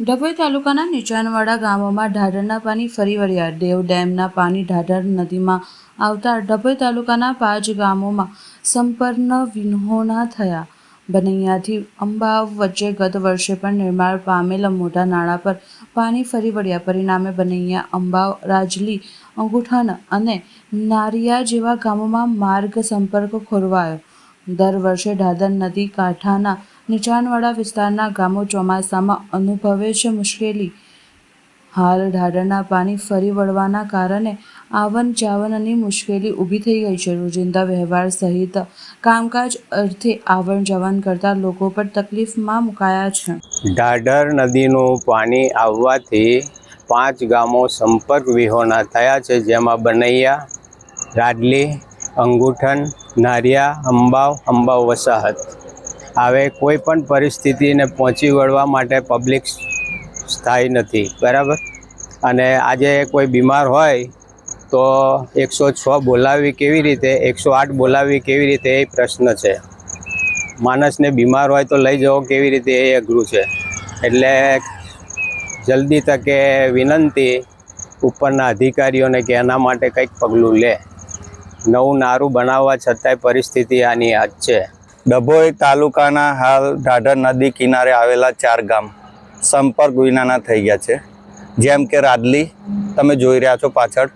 ડભોઈ તાલુકાના નીચાણવાળા ગામોમાં ઢાઢરના પાણી ફરી વળ્યા। દેવ ડેમના પાણી ઢાઢર નદીમાં આવતા ડભોઈ તાલુકાના 5 ગામોમાં સંપર્ક વિહોણા થયા। બનૈયાથી અંબાવ વચ્ચે ગત વર્ષે પણ નિર્માણ પામેલ મોટા નાળા પર પાણી ફરી વળ્યા। પરિણામે બનૈયા, અંબાવ, રાજલી, અંગુઠણ અને નારિયા જેવા ગામોમાં માર્ગ સંપર્ક ખોરવાયો। દર વર્ષે ઢાઢર નદી કાંઠાના નીચાણવાળા વિસ્તારના ગામો ચોમાસામાં અનુભવે છે મુશ્કેલી। હાલ ઢાઢરના પાણી ફરી વળવાના કારણે આવન જાવનની મુશ્કેલી ઊભી થઈ ગઈ છે। રોજિંદા વ્યવહાર સહિત કામકાજ અર્થે આવન જાવન કરતા લોકો પર તકલીફમાં મુકાયા છે। ઢાઢર નદીનું પાણી આવવાથી 5 ગામો સંપર્ક વિહોણા થયા છે, જેમાં બનૈયા, રાજલી, અંગુઠણ, નારિયા, અંબાવ વસાહત। હવે કોઈ પણ પરિસ્થિતિને પહોંચી વળવા માટે પબ્લિક સ્થાયી નથી, બરાબર। અને આજે કોઈ બીમાર હોય તો 106 બોલાવવી કેવી રીતે, 108 બોલાવવી કેવી રીતે, એ પ્રશ્ન છે। માણસને બીમાર હોય તો લઈ જવો કેવી રીતે, એ અઘરું છે। એટલે જલ્દી તકે વિનંતી ઉપરના અધિકારીઓને કે એના માટે કંઈક પગલું લે। નવું નારું બનાવવા છતાંય પરિસ્થિતિ આની આ જ છે। ડભોઈ તાલુકાના હાલ ઢાઢર નદી કિનારે આવેલા 4 ગામ સંપર્ક વિનાના થઈ ગયા છે। જેમ કે રાજલી, તમે જોઈ રહ્યા છો પાછળ,